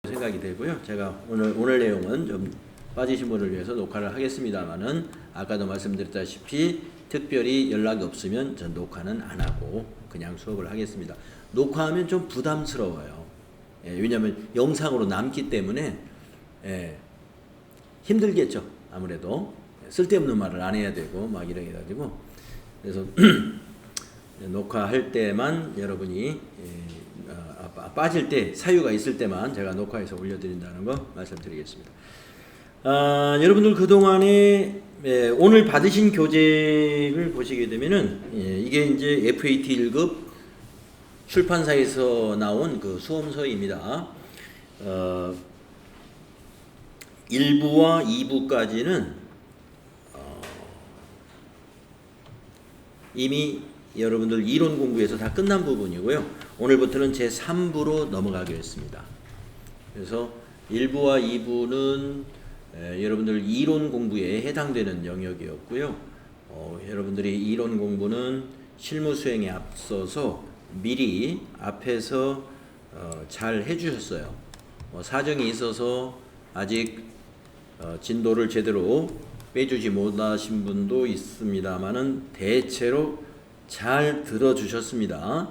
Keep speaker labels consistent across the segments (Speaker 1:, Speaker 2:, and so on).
Speaker 1: 생각이 되고요. 제가 오늘 내용은 좀 빠지신 분을 위해서 녹화를 하겠습니다만은 아까도 말씀드렸다시피 특별히 연락이 없으면 전 녹화는 안 하고 그냥 수업을 하겠습니다. 녹화하면 좀 부담스러워요. 왜냐하면 영상으로 남기 때문에 힘들겠죠. 아무래도 쓸데없는 말을 안 해야 되고 막 이래 가지고 그래서 녹화할 때만 여러분이 빠질 때 사유가 있을 때만 제가 녹화해서 올려드린다는 거 말씀드리겠습니다. 여러분들 그동안에 오늘 받으신 교재를 보시게 되면은 이게 이제 FAT 1급 출판사에서 나온 그 수험서입니다. 1부와 2부까지는 이미 여러분들 이론 공부에서 다 끝난 부분이고요. 오늘부터는 제3부로 넘어가기로 했습니다. 그래서 1부와 2부는 여러분들 이론 공부에 해당되는 영역이었고요. 여러분들이 이론 공부는 실무 수행에 앞서서 미리 앞에서 잘 해주셨어요. 사정이 있어서 아직 진도를 제대로 빼주지 못하신 분도 있습니다만은 대체로 잘 들어주셨습니다.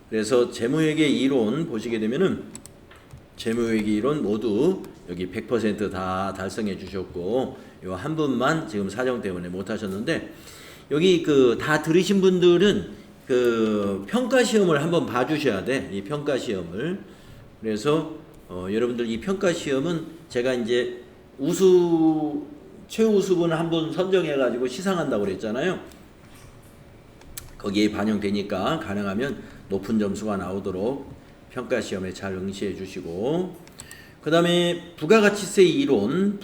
Speaker 1: 그래서 재무회계 이론 보시게 되면은 재무회계 이론 모두 여기 100% 다 달성해 주셨고 요 한 분만 지금 사정 때문에 못 하셨는데 여기 그 다 들으신 분들은 그 평가 시험을 한번 봐 주셔야 돼. 이 평가 시험을. 그래서 여러분들 이 평가 시험은 제가 이제 최우수분 한 분 선정해 가지고 시상한다고 그랬잖아요. 거기에 반영되니까 가능하면 높은 점수가 나오도록 평가시험에 잘 응시해 주시고 그 다음에 부가가치세 이론도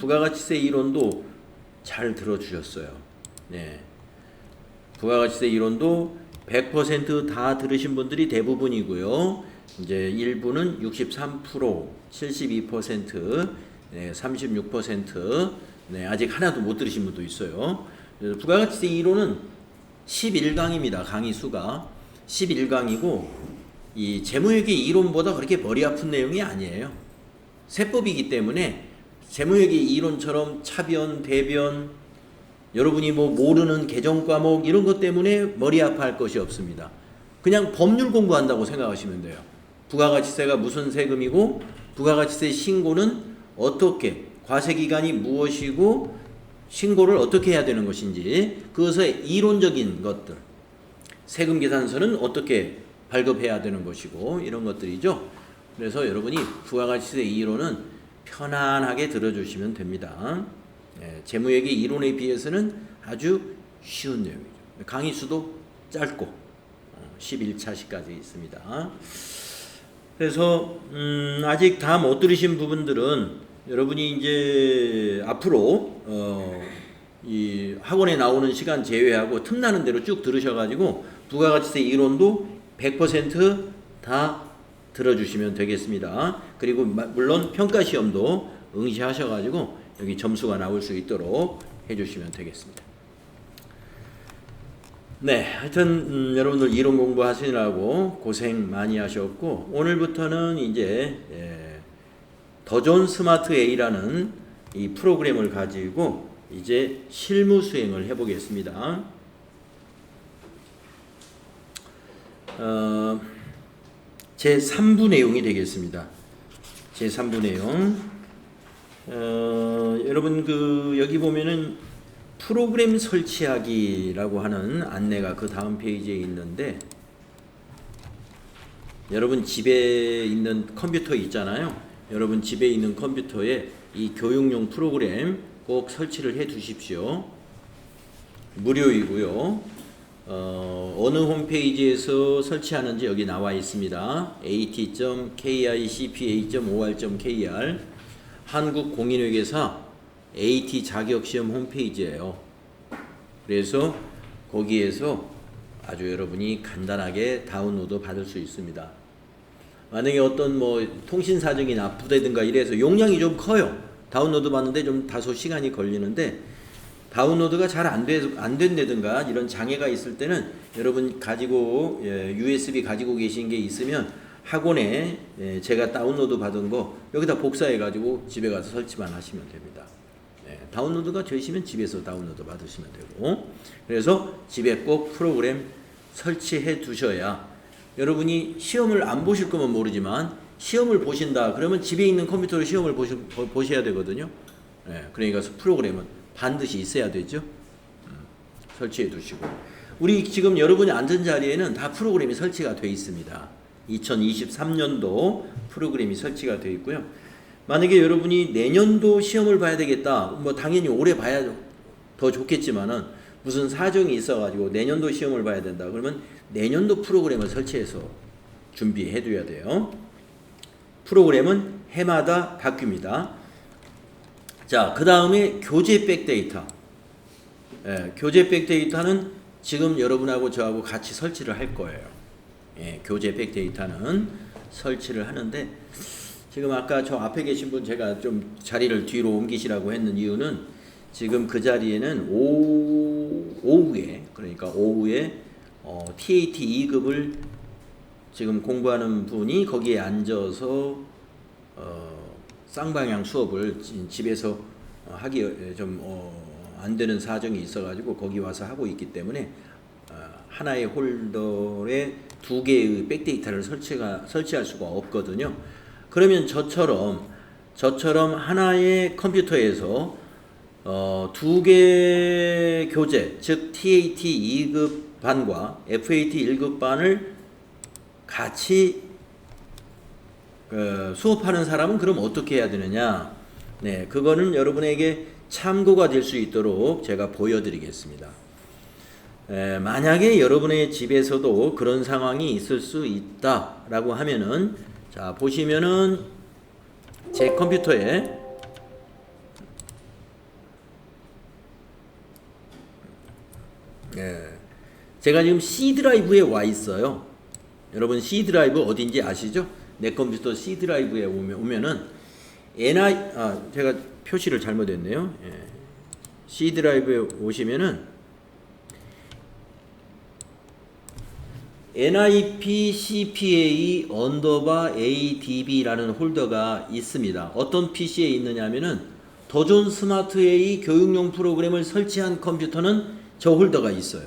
Speaker 1: 잘 들어주셨어요. 네. 부가가치세 이론도 100% 다 들으신 분들이 대부분이고요. 이제 일부는 63%, 72%, 네, 36%, 네, 아직 하나도 못 들으신 분도 있어요. 그래서 부가가치세 이론은 11강입니다. 강의 수가 11강이고 이 재무회계 이론보다 그렇게 머리 아픈 내용이 아니에요. 세법이기 때문에 재무회계 이론처럼 차변, 대변 여러분이 뭐 모르는 개정 과목 이런 것 때문에 머리 아파할 것이 없습니다. 그냥 법률 공부한다고 생각하시면 돼요. 부가가치세가 무슨 세금이고 부가가치세 신고는 어떻게 과세기간이 무엇이고 신고를 어떻게 해야 되는 것인지 그것의 이론적인 것들 세금계산서는 어떻게 발급해야 되는 것이고 이런 것들이죠. 그래서 여러분이 부가가치세 이론은 편안하게 들어주시면 됩니다. 재무회계 이론에 비해서는 아주 쉬운 내용이죠. 강의 수도 짧고 11차시까지 있습니다. 그래서 아직 다 못 들으신 부분들은 여러분이 이제 앞으로 이 학원에 나오는 시간 제외하고 틈나는 대로 쭉 들으셔가지고 부가가치세 이론도 100% 다 들어주시면 되겠습니다. 그리고 물론 평가시험도 응시하셔가지고 여기 점수가 나올 수 있도록 해주시면 되겠습니다. 네, 하여튼 여러분들 이론 공부하시느라고 고생 많이 하셨고 오늘부터는 이제 더존 스마트 A라는 이 프로그램을 가지고 이제 실무 수행을 해보겠습니다. 제 3부 내용이 되겠습니다. 제 3부 내용. 여러분 여기 보면은 프로그램 설치하기라고 하는 안내가 그 다음 페이지에 있는데 여러분 집에 있는 컴퓨터 있잖아요. 여러분 집에 있는 컴퓨터에 이 교육용 프로그램 꼭 설치를 해 두십시오. 무료이고요. 어느 홈페이지에서 설치하는지 여기 나와 있습니다. at.kicpa.or.kr 한국공인회계사 AT 자격시험 홈페이지예요. 그래서 거기에서 아주 여러분이 간단하게 다운로드 받을 수 있습니다. 만약에 어떤 뭐 통신 사정이 나쁘다든가 이래서 용량이 좀 커요. 다운로드 받는데 좀 다소 시간이 걸리는데 다운로드가 잘 안 된다든가 이런 장애가 있을 때는 여러분 가지고 USB 가지고 계신 게 있으면 학원에 제가 다운로드 받은 거 여기다 복사해 가지고 집에 가서 설치만 하시면 됩니다. 다운로드가 되시면 집에서 다운로드 받으시면 되고, 그래서 집에 꼭 프로그램 설치해 두셔야, 여러분이 시험을 안 보실 거면 모르지만 시험을 보신다 그러면 집에 있는 컴퓨터로 시험을 보셔야 되거든요. 그러니까 프로그램은 반드시 있어야 되죠. 설치해 두시고, 우리 지금 여러분이 앉은 자리에는 다 프로그램이 설치가 되어 있습니다. 2023년도 프로그램이 설치가 되어 있고요. 만약에 여러분이 내년도 시험을 봐야 되겠다, 뭐 당연히 올해 봐야 더 좋겠지만은 무슨 사정이 있어가지고 내년도 시험을 봐야 된다 그러면 내년도 프로그램을 설치해서 준비해 둬야 돼요. 프로그램은 해마다 바뀝니다. 자, 그 다음에 교재 백데이터. 교재 백데이터는 지금 여러분하고 저하고 같이 설치를 할 거예요. 교재 백데이터는 설치를 하는데, 지금 아까 저 앞에 계신 분 제가 좀 자리를 뒤로 옮기시라고 했는 이유는, 지금 그 자리에는 오후에, 그러니까 오후에 TAT 2급을 지금 공부하는 분이 거기에 앉아서 쌍방향 수업을 집에서 하기 좀 안 되는 사정이 있어가지고 거기 와서 하고 있기 때문에 하나의 홀더에 두 개의 백데이터를 설치할 수가 없거든요. 그러면 저처럼 하나의 컴퓨터에서 두 개 교재, 즉 TAT 2급 반과 FAT 1급 반을 같이 수업하는 사람은 그럼 어떻게 해야 되느냐? 그거는 여러분에게 참고가 될 수 있도록 제가 보여드리겠습니다. 만약에 여러분의 집에서도 그런 상황이 있을 수 있다라고 하면은, 자, 보시면은 제 컴퓨터에 제가 지금 C 드라이브에 와 있어요. 여러분 C 드라이브 어딘지 아시죠? 내 컴퓨터 C 드라이브에 오면은 제가 표시를 잘못했네요. C 드라이브에 오시면은 NIP CPA ADB라는 홀더가 있습니다. 어떤 PC에 있느냐면은 더존 스마트 A 교육용 프로그램을 설치한 컴퓨터는 저 홀더가 있어요.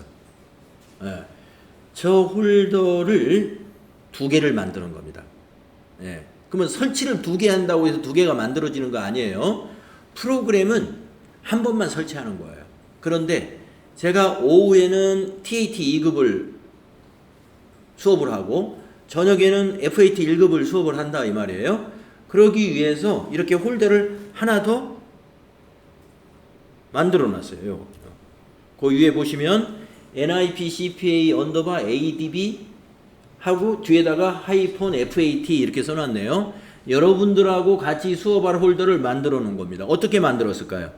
Speaker 1: 저 홀더를 두 개를 만드는 겁니다. 그러면 설치를 두 개 한다고 해서 두 개가 만들어지는 거 아니에요. 프로그램은 한 번만 설치하는 거예요. 그런데 제가 오후에는 TAT 2급을 수업을 하고 저녁에는 FAT 1급을 수업을 한다 이 말이에요. 그러기 위해서 이렇게 홀더를 하나 더 만들어 놨어요. 그 위에 보시면 NIP CPA ADB 하고 뒤에다가 하이폰 FAT 이렇게 써놨네요. 여러분들하고 같이 수업할 홀더를 만들어 놓은 겁니다. 어떻게 만들었을까요?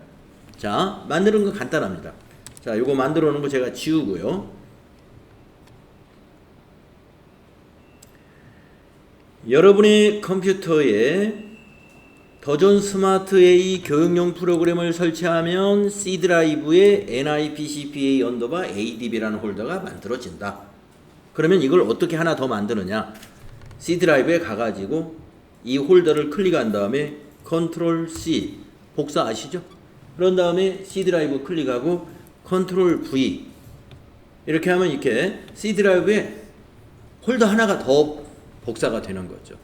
Speaker 1: 자, 만드는 건 간단합니다. 자, 요거 만들어 놓은 거 제가 지우고요. 여러분의 컴퓨터에 더존 스마트 A 교육용 프로그램을 설치하면 C 드라이브에 NIP CPA ADB라는 홀더가 만들어진다. 그러면 이걸 어떻게 하나 더 만드느냐? C 드라이브에 가가지고 이 홀더를 클릭한 다음에 컨트롤 C 복사 아시죠? 그런 다음에 C 드라이브 클릭하고 컨트롤 V 이렇게 하면 이렇게 C 드라이브에 홀더 하나가 더 복사가 되는 거죠.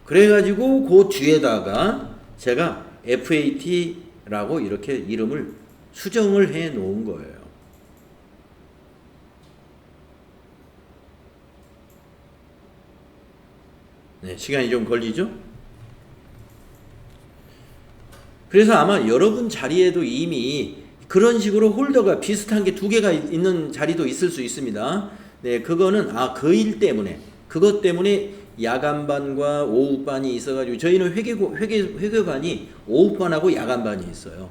Speaker 1: 그래가지고 그 뒤에다가 제가 FAT라고 이렇게 이름을 수정을 해 놓은 거예요. 시간이 좀 걸리죠? 그래서 아마 여러분 자리에도 이미 그런 식으로 홀더가 비슷한 게 두 개가 있는 자리도 있을 수 있습니다. 그거는 그 일 때문에, 그것 때문에 야간반과 오후반이 있어가지고 저희는 회계반이 오후반하고 야간반이 있어요.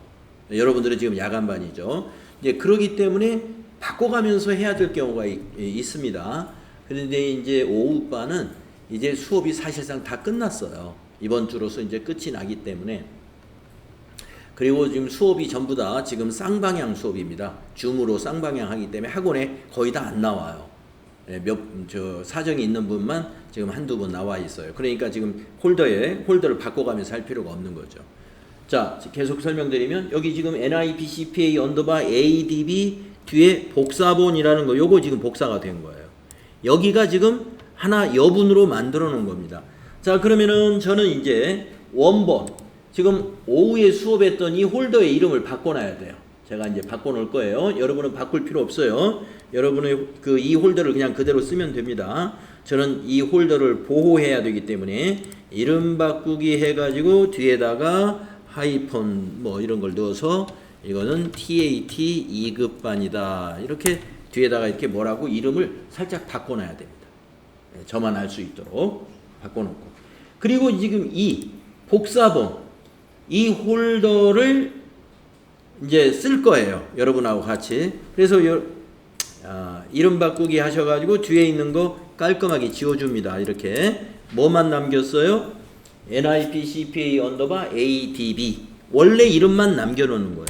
Speaker 1: 여러분들은 지금 야간반이죠. 이제 그러기 때문에 바꿔가면서 해야 될 경우가 있습니다. 그런데 이제 오후반은 이제 수업이 사실상 다 끝났어요. 이번 주로서 이제 끝이 나기 때문에. 그리고 지금 수업이 전부 다 지금 쌍방향 수업입니다. 줌으로 쌍방향 하기 때문에 학원에 거의 다 안 나와요. 사정이 있는 분만 지금 한두 분 나와 있어요. 그러니까 지금 홀더를 바꿔가면서 할 필요가 없는 거죠. 자, 계속 설명드리면 여기 지금 NIPCPA 언더바 ADB 뒤에 복사본이라는 거, 요거 지금 복사가 된 거예요. 여기가 지금 하나 여분으로 만들어 놓은 겁니다. 자, 그러면은 저는 이제 원본, 지금 오후에 수업했던 이 홀더의 이름을 바꿔놔야 돼요. 제가 이제 바꿔놓을 거예요. 여러분은 바꿀 필요 없어요. 여러분의 이 홀더를 그냥 그대로 쓰면 됩니다. 저는 이 홀더를 보호해야 되기 때문에 이름 바꾸기 해가지고 뒤에다가 하이폰 뭐 이런 걸 넣어서 이거는 TAT 2급반이다. 이렇게 뒤에다가 이렇게 뭐라고 이름을 살짝 바꿔놔야 됩니다. 저만 알 수 있도록 바꿔놓고. 그리고 지금 이 복사본, 이 홀더를 이제 쓸 거예요. 여러분하고 같이. 그래서 이름 바꾸기 하셔가지고 뒤에 있는 거 깔끔하게 지워줍니다. 이렇게 뭐만 남겼어요? NIPCPA 언더바 ADB 원래 이름만 남겨놓는 거예요.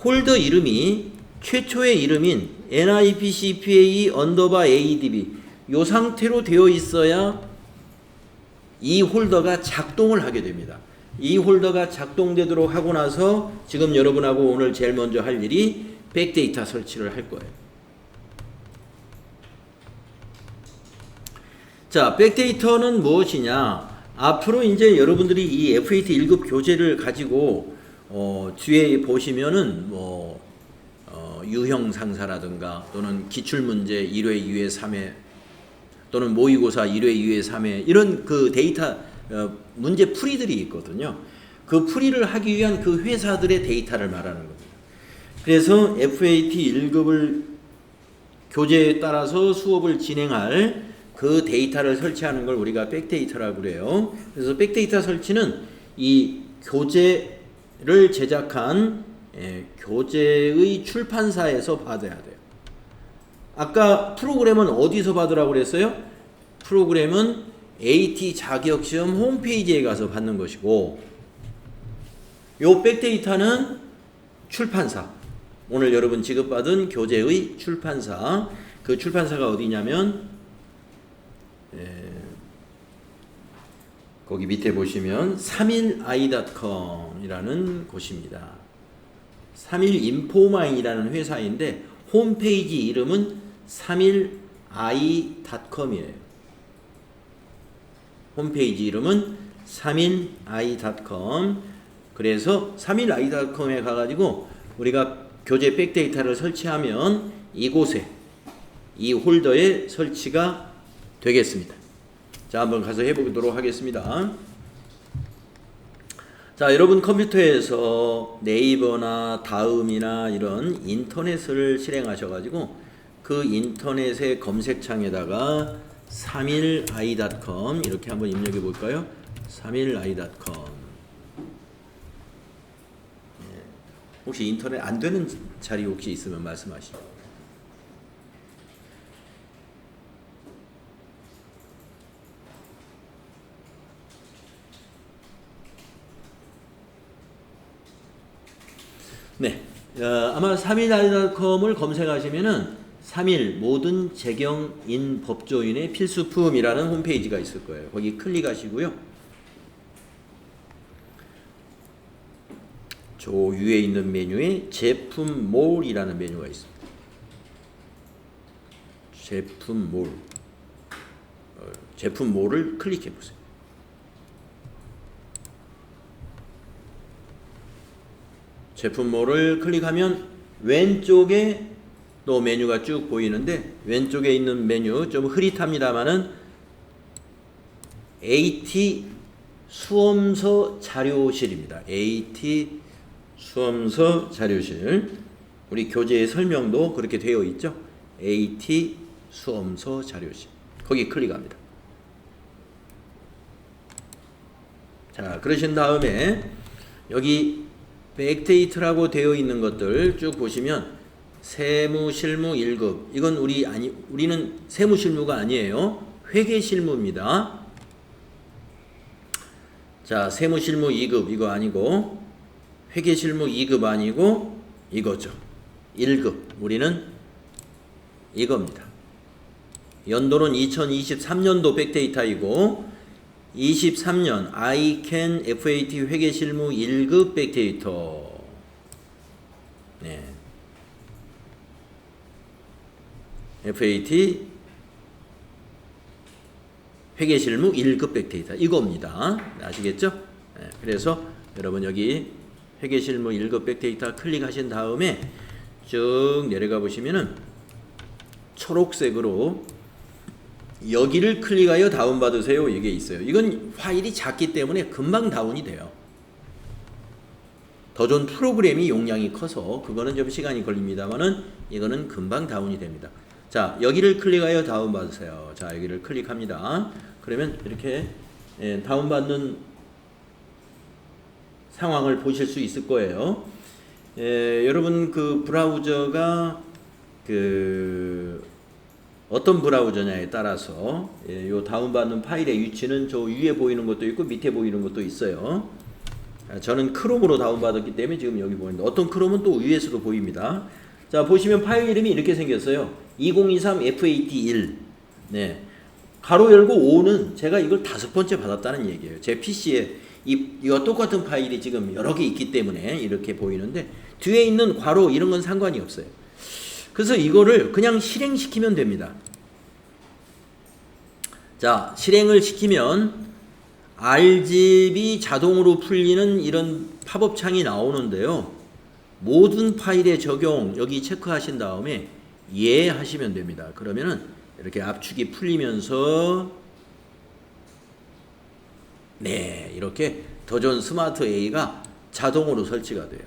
Speaker 1: 홀더 이름이 최초의 이름인 NIPCPA 언더바 ADB 이 상태로 되어 있어야 이 홀더가 작동을 하게 됩니다. 이 홀더가 작동되도록 하고 나서 지금 여러분하고 오늘 제일 먼저 할 일이 백데이터 설치를 할 거예요. 자, 백데이터는 무엇이냐? 앞으로 이제 여러분들이 이 FAT 1급 교재를 가지고 뒤에 보시면은 뭐 유형 상사라든가 또는 기출문제 1회, 2회, 3회 또는 모의고사 1회, 2회, 3회 이런 그 데이터 문제 풀이들이 있거든요. 그 풀이를 하기 위한 그 회사들의 데이터를 말하는 겁니다. 그래서 FAT 1급을 교재에 따라서 수업을 진행할 그 데이터를 설치하는 걸 우리가 백데이터라고 그래요. 그래서 백데이터 설치는 이 교재를 제작한 교재의 출판사에서 받아야 돼요. 아까 프로그램은 어디서 받으라고 그랬어요? 프로그램은 AT 자격시험 홈페이지에 가서 받는 것이고, 요 백데이터는 출판사, 오늘 여러분 지급받은 교재의 출판사, 그 출판사가 어디냐면 거기 밑에 보시면 31i.com이라는 곳입니다. 31인포마인이라는 회사인데 홈페이지 이름은 31i.com이에요. 홈페이지 이름은 31i.com. 그래서 31i.com에 가가지고 우리가 교재 백데이터를 설치하면 이곳에 이 홀더에 설치가 되겠습니다. 자, 한번 가서 해보도록 하겠습니다. 자, 여러분 컴퓨터에서 네이버나 다음이나 이런 인터넷을 실행하셔가지고 그 인터넷의 검색창에다가 31i.com 이렇게 한번 입력해 볼까요? 31i.com. 혹시 인터넷 안 되는 자리 혹시 있으면 말씀하시죠. 네, 아마 31i.com을 검색하시면은 3일 모든 재경인 법조인의 필수품이라는 홈페이지가 있을 거예요. 거기 클릭하시고요. 저 위에 있는 메뉴에 제품몰이라는 메뉴가 있습니다. 제품몰. 제품몰을 클릭해 보세요. 제품몰을 클릭하면 왼쪽에 또 메뉴가 쭉 보이는데 왼쪽에 있는 메뉴 좀 흐릿합니다만은 AT 수험서 자료실입니다. AT 수험서 자료실. 우리 교재의 설명도 그렇게 되어 있죠. AT 수험서 자료실. 거기 클릭합니다. 자, 그러신 다음에 여기 백데이터라고 되어 있는 것들 쭉 보시면 세무실무 1급. 이건 우리는 세무실무가 아니에요. 회계실무입니다. 자, 세무실무 2급 이거 아니고 회계실무 2급 아니고 이거죠. 1급. 우리는 이겁니다. 연도는 2023년도 백데이터이고 23년 ICANN FAT 회계실무 1급 백데이터. 네. FAT 회계실무 1급 백데이터 이겁니다. 아시겠죠? 네. 그래서 여러분 여기 회계실무 1급 백데이터 클릭하신 다음에 쭉 내려가 보시면은 초록색으로 여기를 클릭하여 다운받으세요. 이게 있어요. 이건 파일이 작기 때문에 금방 다운이 돼요. 더존 프로그램이 용량이 커서 그거는 좀 시간이 걸립니다만은 이거는 금방 다운이 됩니다. 자, 여기를 클릭하여 다운받으세요. 자, 여기를 클릭합니다. 그러면 이렇게 다운받는 상황을 보실 수 있을 거예요. 여러분 그 브라우저가 어떤 브라우저냐에 따라서 요 다운받는 파일의 위치는 저 위에 보이는 것도 있고 밑에 보이는 것도 있어요. 저는 크롬으로 다운받았기 때문에 지금 여기 보이는데 어떤 크롬은 또 위에서도 보입니다. 자, 보시면 파일 이름이 이렇게 생겼어요. 2023 FAT1. 네. 가로 열고 5는 제가 이걸 5번째 받았다는 얘기예요. 제 PC에 이와 똑같은 파일이 지금 여러 개 있기 때문에 이렇게 보이는데 뒤에 있는 괄호 이런 건 상관이 없어요. 그래서 이거를 그냥 실행시키면 됩니다. 자, 실행을 시키면 RGB 자동으로 풀리는 이런 팝업 창이 나오는데요. 모든 파일에 적용 여기 체크하신 다음에 예 하시면 됩니다. 그러면은 이렇게 압축이 풀리면서 네, 이렇게 더존 스마트 A가 자동으로 설치가 돼요.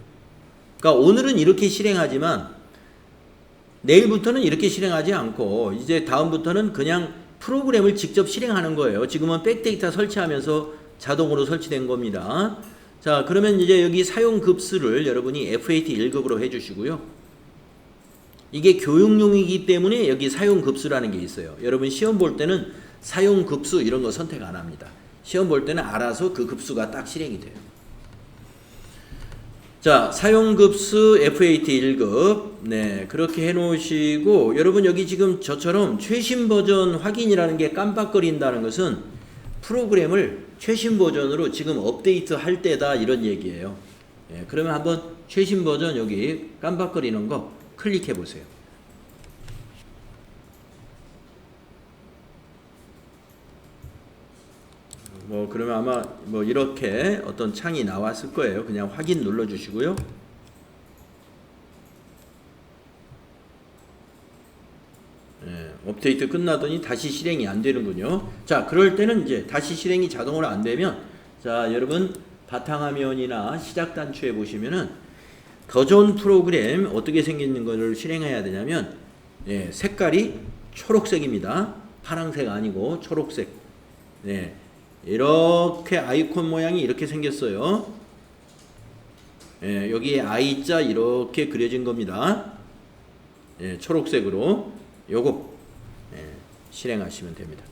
Speaker 1: 그러니까 오늘은 이렇게 실행하지만 내일부터는 이렇게 실행하지 않고 이제 다음부터는 그냥 프로그램을 직접 실행하는 거예요. 지금은 백데이터 설치하면서 자동으로 설치된 겁니다. 자, 그러면 이제 여기 사용 급수를 여러분이 FAT 1급으로 해주시고요. 이게 교육용이기 때문에 여기 사용 급수라는 게 있어요. 여러분 시험 볼 때는 사용 급수 이런 거 선택 안 합니다. 시험 볼 때는 알아서 그 급수가 딱 실행이 돼요. 자, 사용급수 FAT 1급. 네, 그렇게 해놓으시고, 여러분 여기 지금 저처럼 최신 버전 확인이라는 게 깜빡거린다는 것은 프로그램을 최신 버전으로 지금 업데이트 할 때다 이런 얘기예요. 네, 그러면 한번 최신 버전 여기 깜빡거리는 거 클릭해 보세요. 그러면 아마 이렇게 어떤 창이 나왔을 거예요. 그냥 확인 눌러 주시고요. 업데이트 끝나더니 다시 실행이 안 되는군요. 자, 그럴 때는 이제 다시 실행이 자동으로 안 되면, 자, 여러분 바탕화면이나 시작 단추에 보시면은 더존 프로그램 어떻게 생기는 것을 실행해야 되냐면, 색깔이 초록색입니다. 파란색 아니고 초록색. 네. 이렇게 아이콘 모양이 이렇게 생겼어요. 여기에 I자 이렇게 그려진 겁니다. 초록색으로 요거 실행하시면 됩니다.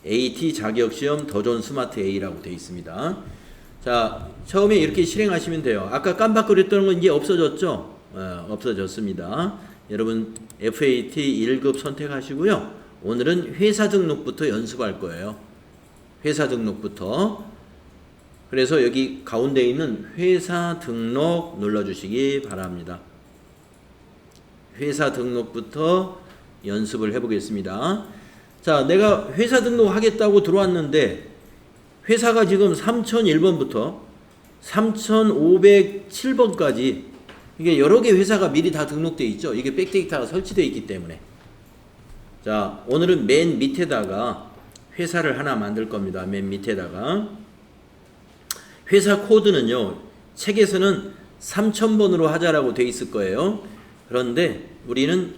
Speaker 1: AT 자격시험 더존 스마트 A라고 되어 있습니다. 자, 처음에 이렇게 실행하시면 돼요. 아까 깜빡거렸던 건 이제 없어졌죠? 없어졌습니다. 여러분 FAT 1급 선택하시고요. 오늘은 회사 등록부터 연습할 거예요. 회사 등록부터. 그래서 여기 가운데 있는 회사 등록 눌러주시기 바랍니다. 회사 등록부터 연습을 해보겠습니다. 자, 내가 회사 등록하겠다고 들어왔는데 회사가 지금 3001번부터 3507번까지 이게 여러 개 회사가 미리 다 등록되어 있죠. 이게 백데이터가 설치되어 있기 때문에. 자, 오늘은 맨 밑에다가 회사를 하나 만들 겁니다. 맨 밑에다가 회사 코드는요, 책에서는 3000번으로 하자라고 돼 있을 거예요. 그런데 우리는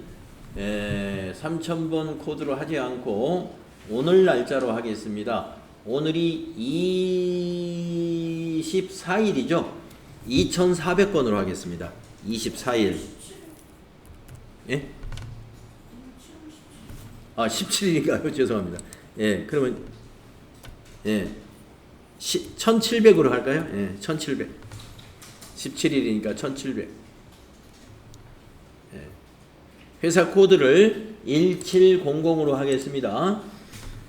Speaker 1: 3000번 코드로 하지 않고 오늘 날짜로 하겠습니다. 오늘이 24일이죠. 2400번으로 하겠습니다. 24일. 예? 17일인가요? 죄송합니다. 그러면 1700으로 할까요? 1700. 17일이니까 1700. 회사 코드를 1700으로 하겠습니다.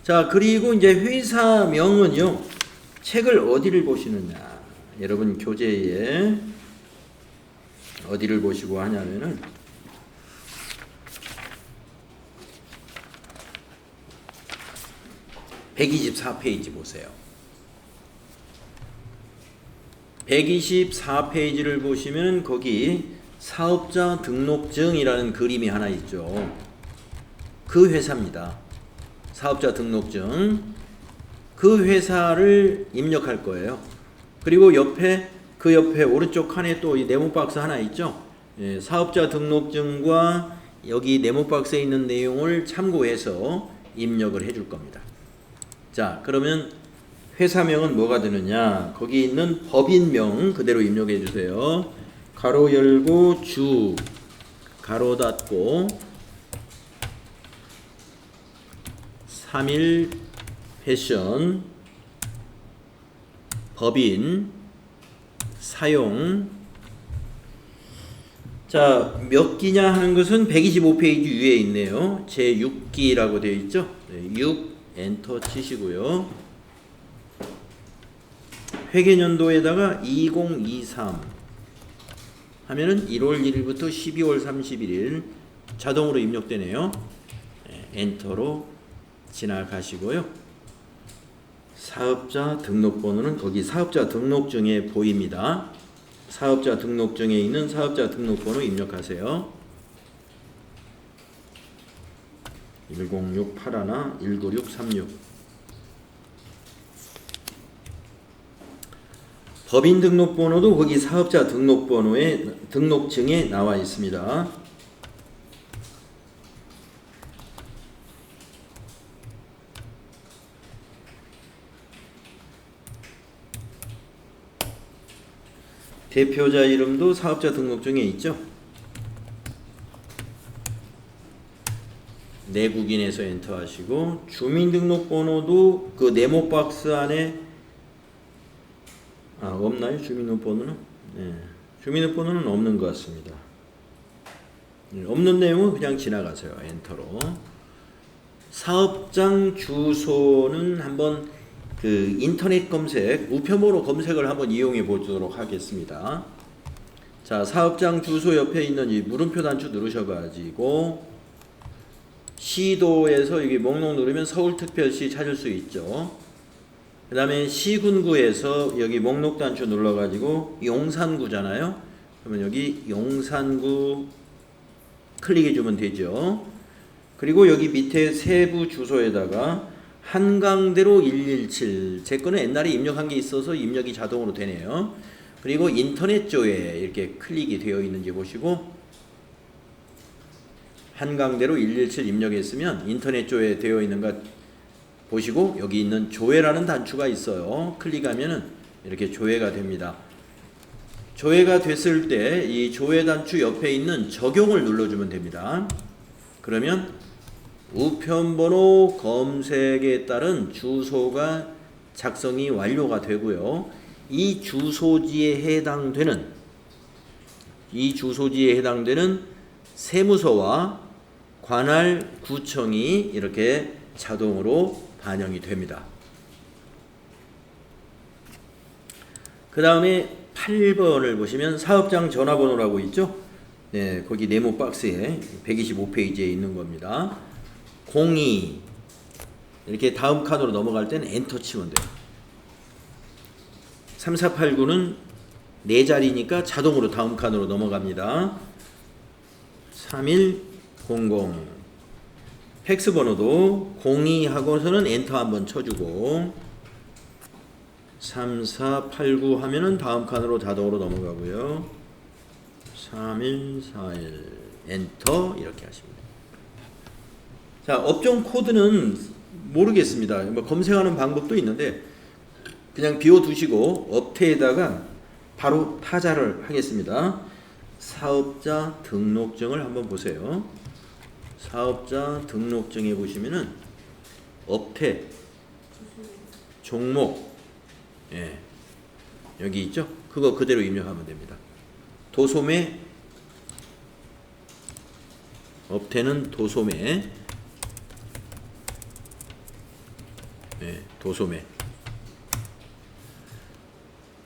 Speaker 1: 자, 그리고 이제 회사명은요. 책을 어디를 보시느냐. 여러분 교재에 어디를 보시고 하냐면은 124페이지 보세요. 124페이지를 보시면 거기 사업자 등록증이라는 그림이 하나 있죠. 그 회사입니다. 사업자 등록증. 그 회사를 입력할 거예요. 그리고 그 옆에 오른쪽 칸에 또 이 네모 박스 하나 있죠. 예, 사업자 등록증과 여기 네모 박스에 있는 내용을 참고해서 입력을 해줄 겁니다. 자, 그러면 회사명은 뭐가 되느냐? 거기 있는 법인명 그대로 입력해 주세요. 가로 열고 주 가로 닫고 3일 패션 법인 사용. 자, 몇 기냐 하는 것은 125페이지 위에 있네요. 제 6기라고 되어 있죠. 6 엔터 치시고요. 회계연도에다가 2023 하면은 1월 1일부터 12월 31일 자동으로 입력되네요. 엔터로 지나가시고요. 사업자 등록번호는 거기 사업자 등록증에 보입니다. 사업자 등록증에 있는 사업자 등록번호 입력하세요. 10681-19636. 법인 등록번호도 거기 사업자 등록증에 나와 있습니다. 대표자 이름도 사업자 등록증에 있죠. 내국인에서 엔터하시고 주민등록번호도 그 네모 박스 안에 없나요? 주민등록번호는? 네. 주민등록번호는 없는 것 같습니다. 없는 내용은 그냥 지나가세요. 엔터로. 사업장 주소는 한번 그 인터넷 검색, 우편번호 검색을 한번 이용해 보도록 하겠습니다. 자, 사업장 주소 옆에 있는 이 물음표 단추 누르셔가지고 시도에서 여기 목록 누르면 서울특별시 찾을 수 있죠. 그 다음에 시군구에서 여기 목록 단추 눌러가지고 용산구잖아요. 그러면 여기 용산구 클릭해주면 되죠. 그리고 여기 밑에 세부 주소에다가 한강대로 117. 제 거는 옛날에 입력한 게 있어서 입력이 자동으로 되네요. 그리고 인터넷 조에 이렇게 클릭이 되어 있는지 보시고 한강대로 117 입력했으면 인터넷 조에 되어 있는가 보시고 여기 있는 조회라는 단추가 있어요. 클릭하면은 이렇게 조회가 됩니다. 조회가 됐을 때 이 조회 단추 옆에 있는 적용을 눌러주면 됩니다. 그러면 우편번호 검색에 따른 주소가 작성이 완료가 되고요. 이 주소지에 해당되는 세무서와 관할 구청이 이렇게 자동으로 반영이 됩니다. 그 다음에 8번을 보시면 사업장 전화번호라고 있죠. 네, 거기 네모 박스에 125페이지에 있는 겁니다. 02 이렇게 다음 칸으로 넘어갈 때는 엔터 치면 돼요. 3489는 4자리니까 자동으로 다음 칸으로 넘어갑니다. 3100 팩스 번호도 02 하고서는 엔터 한번 쳐주고 3489 하면은 다음 칸으로 자동으로 넘어가고요. 3141 엔터 이렇게 하십니다. 자, 업종 코드는 모르겠습니다. 뭐 검색하는 방법도 있는데 그냥 비워두시고 업태에다가 바로 타자를 하겠습니다. 사업자 등록증을 한번 보세요. 사업자 등록증에 보시면은 업태 종목 여기 있죠? 그거 그대로 입력하면 됩니다. 도소매 업태는 도소매. 네, 도소매.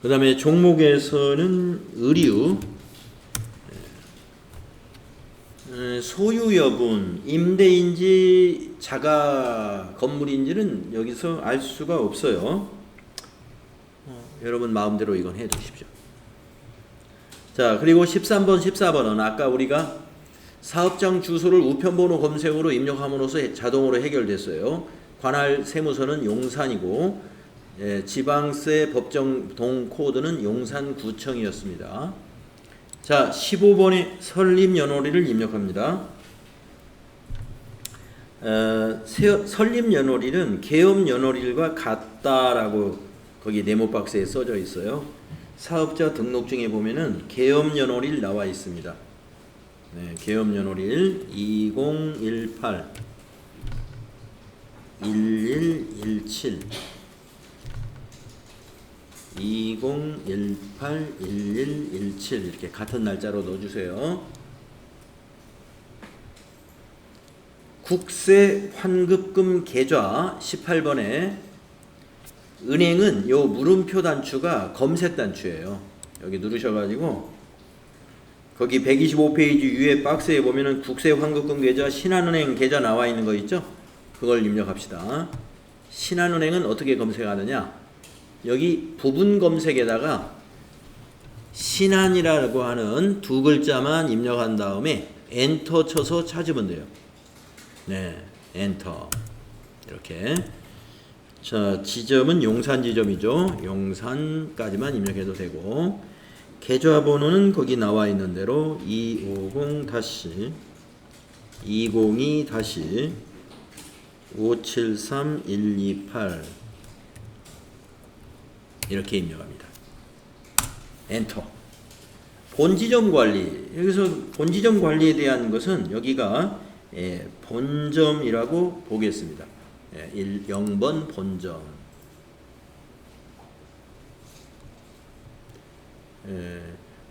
Speaker 1: 그 다음에 종목에서는 의류, 소유 여분, 임대인지 자가 건물인지는 여기서 알 수가 없어요. 여러분 마음대로 이건 해 두십시오. 자, 그리고 13번, 14번은 아까 우리가 사업장 주소를 우편번호 검색으로 입력함으로써 자동으로 해결됐어요. 관할 세무서는 용산이고, 지방세 법정동 코드는 용산구청이었습니다. 자, 15번에 설립연월일을 입력합니다. 설립연월일은 계엄연월일과 같다라고 거기 네모 박스에 써져 있어요. 사업자 등록증에 보면은 계엄연월일 나와 있습니다. 네, 계엄연월일 2018 1117 2018 1117 이렇게 같은 날짜로 넣어주세요. 국세 환급금 계좌 18번에 은행은 요 물음표 단추가 검색 단추예요. 여기 누르셔가지고 거기 125페이지 위에 박스에 보면은 국세 환급금 계좌 신한은행 계좌 나와 있는 거 있죠? 그걸 입력합시다. 신한은행은 어떻게 검색하느냐? 여기 부분 검색에다가 신한이라고 하는 두 글자만 입력한 다음에 엔터 쳐서 찾으면 돼요. 네, 엔터. 이렇게. 자, 지점은 용산 지점이죠. 용산까지만 입력해도 되고, 계좌번호는 거기 나와 있는 대로 250-202-573128 이렇게 입력합니다. 엔터. 본지점 관리. 여기서 본지점 관리에 대한 것은 여기가 본점이라고 보겠습니다. 0번 본점.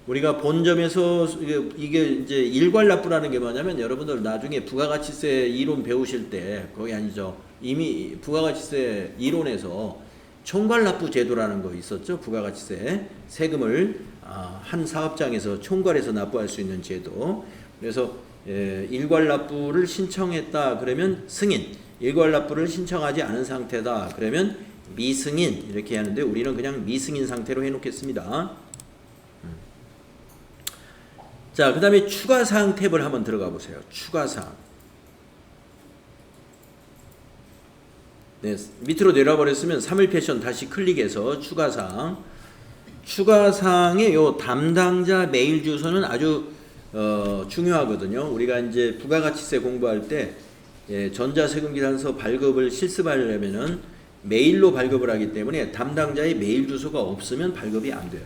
Speaker 1: 우리가 본점에서 이게 이제 일괄납부라는 게 뭐냐면 여러분들 나중에 부가가치세 이론 배우실 때 거기 아니죠. 이미 부가가치세 이론에서 총괄납부 제도라는 거 있었죠. 부가가치세 세금을 한 사업장에서 총괄해서 납부할 수 있는 제도. 그래서 일괄납부를 신청했다 그러면 승인, 일괄납부를 신청하지 않은 상태다 그러면 미승인 이렇게 하는데 우리는 그냥 미승인 상태로 해놓겠습니다. 자, 그 다음에 추가사항 탭을 한번 들어가 보세요. 추가사항. 네, 밑으로 내려와 버렸으면 3일 패션 다시 클릭해서 추가사항. 추가사항의 요 담당자 메일 주소는 아주 중요하거든요. 우리가 이제 부가가치세 공부할 때 전자세금계산서 발급을 실습하려면은 메일로 발급을 하기 때문에 담당자의 메일 주소가 없으면 발급이 안 돼요.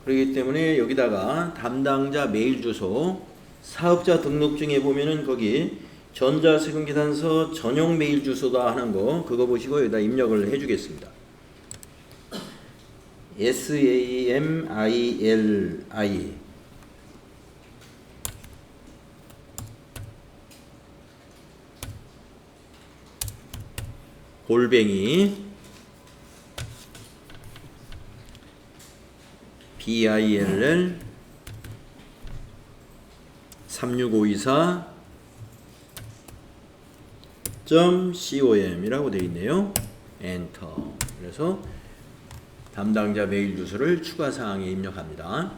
Speaker 1: 그렇기 때문에 여기다가 담당자 메일 주소, 사업자 등록증에 보면은 거기 전자세금계산서 전용 메일 주소다 하는 거 그거 보시고 여기다 입력을 해주겠습니다. SAMILI 골뱅이 BILL 36524.com 이라고 되어 있네요. 엔터. 그래서 담당자 메일 주소를 추가사항에 입력합니다.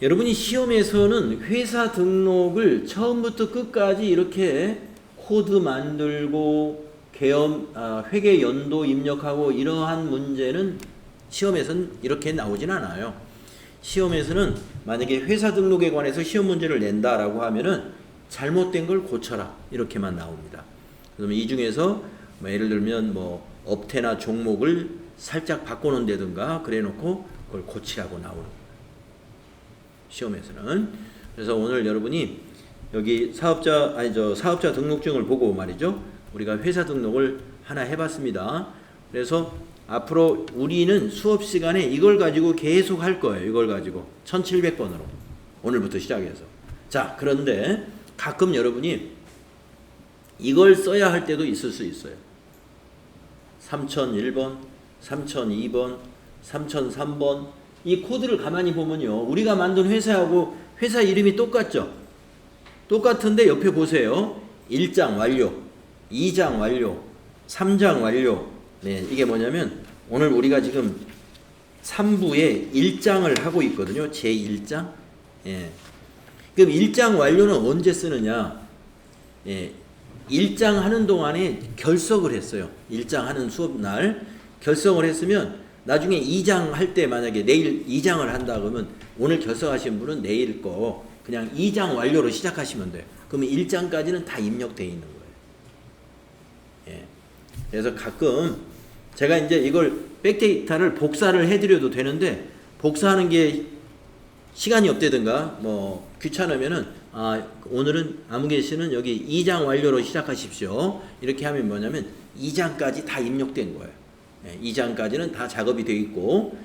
Speaker 1: 여러분이 시험에서는 회사 등록을 처음부터 끝까지 이렇게 코드 만들고 회계 연도 입력하고 이러한 문제는 시험에서는 이렇게 나오진 않아요. 시험에서는 만약에 회사 등록에 관해서 시험 문제를 낸다라고 하면은 잘못된 걸 고쳐라 이렇게만 나옵니다. 그러면 이 중에서 뭐 예를 들면 뭐 업태나 종목을 살짝 바꿔놓는다든가 그래놓고 그걸 고치라고 나오는 거예요. 시험에서는. 그래서 오늘 여러분이 여기 사업자 등록증을 보고 말이죠. 우리가 회사 등록을 하나 해봤습니다. 그래서 앞으로 우리는 수업 시간에 이걸 가지고 계속 할 거예요. 이걸 가지고 1700번으로 오늘부터 시작해서 자, 그런데 가끔 여러분이 이걸 써야 할 때도 있을 수 있어요. 3001번, 3002번, 3003번 이 코드를 가만히 보면요. 우리가 만든 회사하고 회사 이름이 똑같죠? 똑같은데 옆에 보세요. 1장 완료, 2장 완료, 3장 완료. 네, 이게 뭐냐면 오늘 우리가 지금 3부에 1장을 하고 있거든요. 제1장. 예. 그럼 1장 완료는 언제 쓰느냐? 예. 1장 하는 동안에 결석을 했어요. 1장 하는 수업 날 결석을 했으면 나중에 2장 할 때 만약에 내일 2장을 한다 그러면 오늘 결석하신 분은 내일 거 그냥 2장 완료로 시작하시면 돼요. 그러면 1장까지는 다 입력되어 있는 거예요. 예. 그래서 가끔 제가 이제 이걸 백데이터를 복사를 해드려도 되는데 복사하는 게 시간이 없다든가 뭐 귀찮으면은 오늘은 아무개 씨는 여기 2장 완료로 시작하십시오. 이렇게 하면 뭐냐면 2장까지 다 입력된 거예요. 2장까지는 다 작업이 되어 있고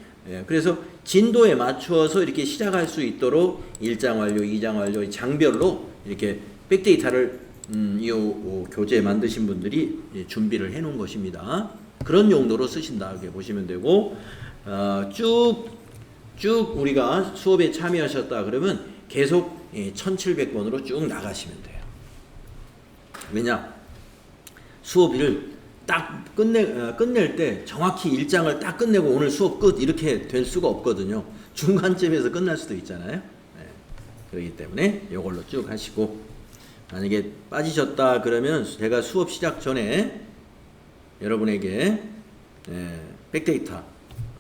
Speaker 1: 그래서 진도에 맞추어서 이렇게 시작할 수 있도록 1장 완료, 2장 완료 장별로 이렇게 백데이터를 이 교재 만드신 분들이 준비를 해 놓은 것입니다. 그런 용도로 쓰신다 이렇게 보시면 되고 쭉 우리가 수업에 참여하셨다 그러면 계속 1700번으로 쭉 나가시면 돼요. 왜냐? 수업을 딱 끝낼 때 정확히 1장을 딱 끝내고 오늘 수업 끝 이렇게 될 수가 없거든요. 중간쯤에서 끝날 수도 있잖아요. 네. 그렇기 때문에 이걸로 쭉 하시고 만약에 빠지셨다 그러면 제가 수업 시작 전에 여러분에게 백데이터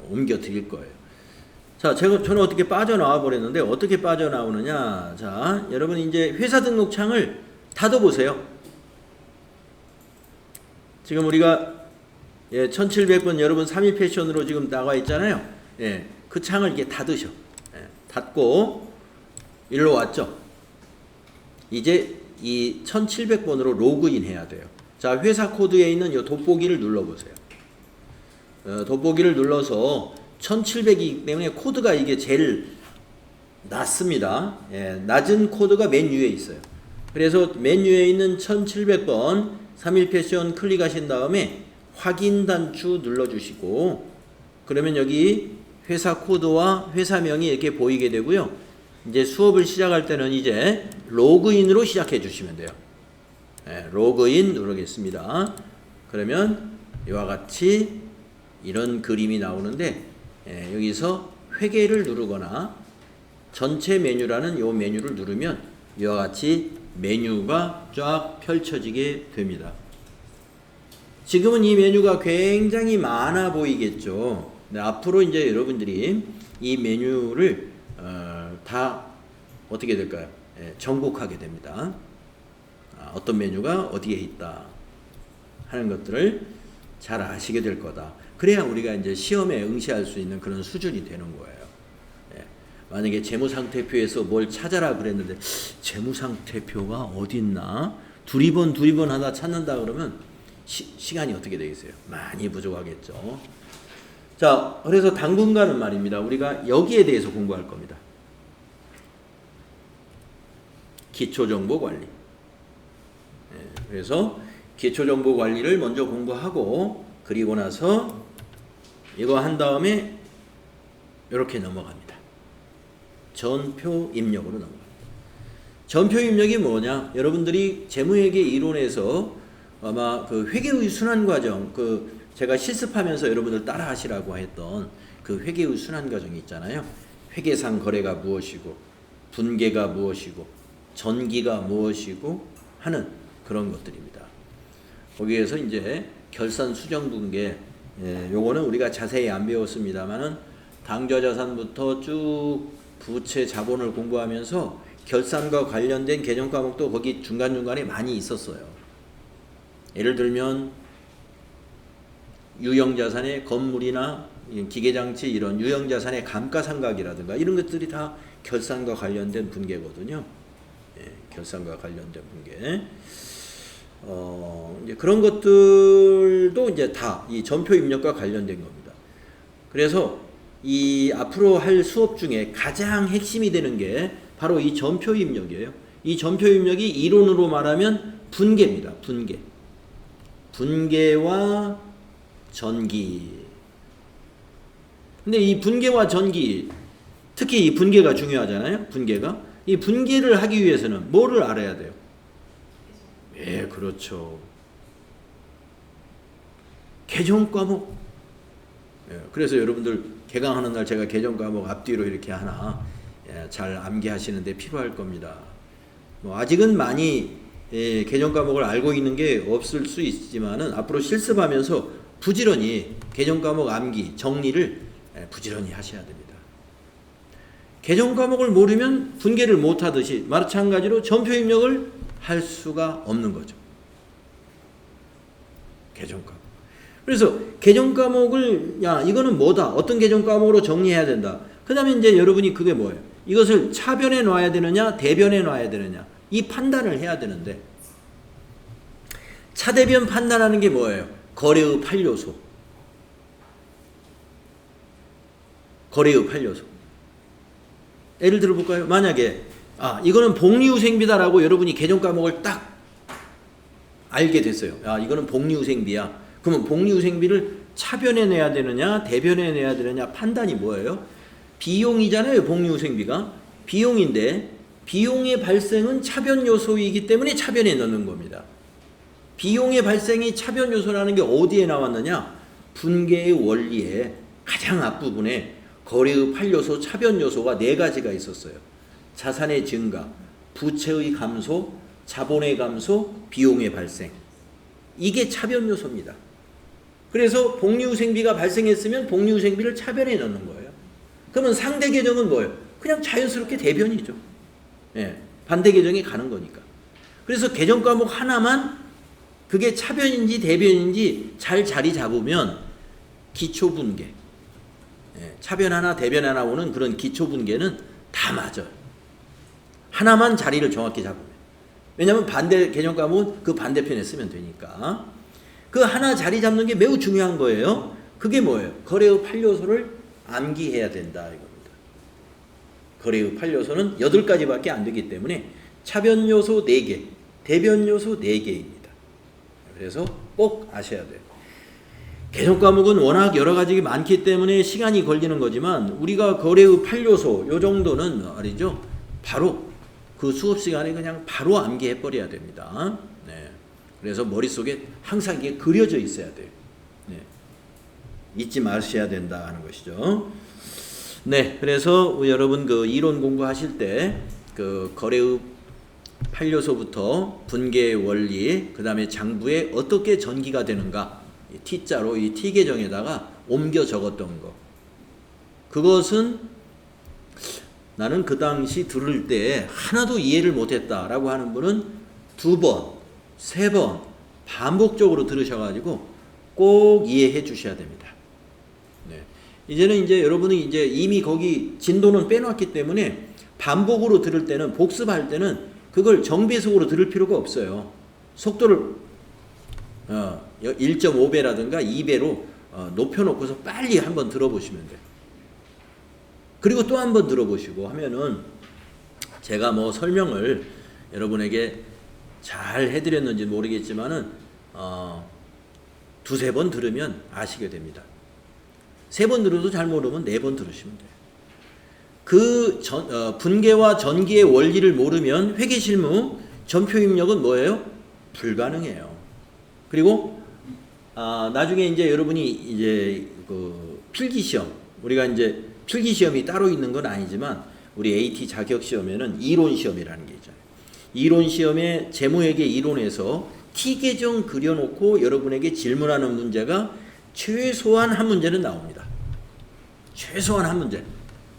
Speaker 1: 옮겨 드릴 거예요. 자, 저는 어떻게 빠져나와 버렸는데 어떻게 빠져나오느냐? 자, 여러분 이제 회사 등록창을 닫아보세요. 지금 우리가 1700번 여러분 3일 패션으로 지금 나와 있잖아요. 그 창을 이렇게 닫으셔. 닫고 일로 왔죠. 이제 이 1700번으로 로그인 해야 돼요. 자, 회사 코드에 있는 이 돋보기를 눌러보세요. 돋보기를 눌러서 1700이기 때문에 코드가 이게 제일 낮습니다. 낮은 코드가 맨 위에 있어요. 그래서 맨 위에 있는 1700번 3일 패션 클릭하신 다음에 확인 단추 눌러주시고 그러면 여기 회사 코드와 회사명이 이렇게 보이게 되고요. 이제 수업을 시작할 때는 이제 로그인으로 시작해 주시면 돼요. 로그인 누르겠습니다. 그러면 이와 같이 이런 그림이 나오는데 여기서 회계를 누르거나 전체 메뉴라는 이 메뉴를 누르면 이와 같이 메뉴가 쫙 펼쳐지게 됩니다. 지금은 이 메뉴가 굉장히 많아 보이겠죠. 근데 앞으로 이제 여러분들이 이 메뉴를 다 어떻게 될까요? 정복하게 됩니다. 어떤 메뉴가 어디에 있다 하는 것들을 잘 아시게 될 거다. 그래야 우리가 이제 시험에 응시할 수 있는 그런 수준이 되는 거예요. 만약에 재무상태표에서 뭘 찾아라 그랬는데 재무상태표가 어디 있나? 두리번 하다 찾는다 그러면 시간이 어떻게 되겠어요? 많이 부족하겠죠. 자, 그래서 당분간은 말입니다. 우리가 여기에 대해서 공부할 겁니다. 기초정보관리. 그래서 기초정보관리를 먼저 공부하고 그리고 나서 이거 한 다음에 이렇게 넘어갑니다. 전표 입력으로 넘어갑니다. 전표 입력이 뭐냐? 여러분들이 재무회계 이론에서 아마 그 회계의 순환 과정, 그 제가 실습하면서 여러분들 따라 하시라고 했던 그 회계의 순환 과정이 있잖아요. 회계상 거래가 무엇이고, 분계가 무엇이고, 전기가 무엇이고 하는 그런 것들입니다. 거기에서 이제 결산 수정 분계, 요거는 우리가 자세히 안 배웠습니다만은 당좌자산부터 쭉 부채 자본을 공부하면서 결산과 관련된 개정 과목도 거기 중간중간에 많이 있었어요. 예를 들면 유형자산의 건물이나 기계장치 이런 유형자산의 감가상각이라든가 이런 것들이 다 결산과 관련된 분계거든요. 결산과 관련된 분계. 이제 그런 것들도 이제 다 이 전표 입력과 관련된 겁니다. 그래서 이 앞으로 할 수업 중에 가장 핵심이 되는 게 바로 이 전표 입력이에요. 이 전표 입력이 이론으로 말하면 분계입니다. 분계. 분계와 전기. 근데 이 분계와 전기, 특히 이 분계가 중요하잖아요. 분계가. 이 분계를 하기 위해서는 뭐를 알아야 돼요? 예, 그렇죠. 개정 과목. 예, 그래서 여러분들 개강하는 날 제가 개정 과목 앞뒤로 이렇게 하나 잘 암기하시는데 필요할 겁니다. 뭐 아직은 많이 개정 과목을 알고 있는 게 없을 수 있지만은 앞으로 실습하면서 부지런히 개정 과목 암기 정리를 부지런히 하셔야 됩니다. 개정 과목을 모르면 분계를 못 하듯이 마찬가지로 전표 입력을 할 수가 없는 거죠. 개정 과목. 그래서 개정 과목을 이거는 뭐다. 어떤 개정 과목으로 정리해야 된다. 그 다음에 이제 여러분이 그게 뭐예요? 이것을 차변에 놔야 되느냐 대변에 놔야 되느냐 이 판단을 해야 되는데 차대변 판단하는 게 뭐예요? 거래의 8요소. 거래의 8요소. 예를 들어 볼까요? 만약에 이거는 복리후생비다라고 여러분이 개정 과목을 딱 알게 됐어요. 이거는 복리후생비야. 그러면 복리후생비를 차변에 내야 되느냐 대변에 내야 되느냐 판단이 뭐예요? 비용이잖아요. 복리후생비가 비용인데 비용의 발생은 차변 요소이기 때문에 차변에 넣는 겁니다. 비용의 발생이 차변 요소라는 게 어디에 나왔느냐? 분계의 원리에 가장 앞부분에 거래의 8요소 차변 요소가 4가지가 있었어요. 자산의 증가, 부채의 감소, 자본의 감소, 비용의 발생. 이게 차변 요소입니다. 그래서 복리후생비가 발생했으면 복리후생비를 차변에 넣는 거예요. 그러면 상대 계정은 뭐예요? 그냥 자연스럽게 대변이죠. 반대 계정에 가는 거니까. 그래서 계정 과목 하나만 그게 차변인지 대변인지 잘 자리 잡으면 기초분계, 차변 하나 대변 하나 오는 그런 기초분계는 다 맞아요. 하나만 자리를 정확히 잡으면. 왜냐하면 반대 개정 과목은 그 반대편에 쓰면 되니까. 그 하나 자리 잡는 게 매우 중요한 거예요. 그게 뭐예요? 거래의 8요소를 암기해야 된다 이겁니다. 거래의 8요소는 8가지밖에 안 되기 때문에 차변 요소 4개, 대변 요소 4개입니다. 그래서 꼭 아셔야 돼요. 개정 과목은 워낙 여러 가지 많기 때문에 시간이 걸리는 거지만 우리가 거래의 8요소 요 정도는 말이죠. 바로 그 수업 시간에 그냥 바로 암기해 버려야 됩니다. 그래서 머릿속에 항상 이게 그려져 있어야 돼요. 잊지 마셔야 된다 하는 것이죠. 그래서 여러분 그 이론 공부하실 때 그 거래의 8요소부터 분계의 원리, 그 다음에 장부에 어떻게 전기가 되는가, T자로 이 T 계정에다가 옮겨 적었던 거. 그것은 나는 그 당시 들을 때 하나도 이해를 못했다라고 하는 분은 2번, 3번 반복적으로 들으셔가지고 꼭 이해해 주셔야 됩니다. 이제는 이제 여러분이 이제 이미 거기 진도는 빼놨기 때문에 반복으로 들을 때는 복습할 때는 그걸 정배속으로 들을 필요가 없어요. 속도를 1.5배라든가 2배로 높여놓고서 빨리 한번 들어보시면 돼요. 그리고 또 한 번 들어보시고 하면은 제가 뭐 설명을 여러분에게 잘 해드렸는지 모르겠지만은 2-3번 들으면 아시게 됩니다. 3번 들어도 잘 모르면 4번 들으시면 돼요. 그 분계와 전기의 원리를 모르면 회계실무 전표 입력은 뭐예요? 불가능해요. 그리고 나중에 이제 여러분이 이제 그 필기시험, 우리가 이제 필기시험이 따로 있는 건 아니지만 우리 AT 자격시험에는 이론시험이라는 게 있잖아요. 이론시험에 재무회계 이론에서 T계정 그려놓고 여러분에게 질문하는 문제가 최소한 한 문제는 나옵니다. 최소한 한 문제.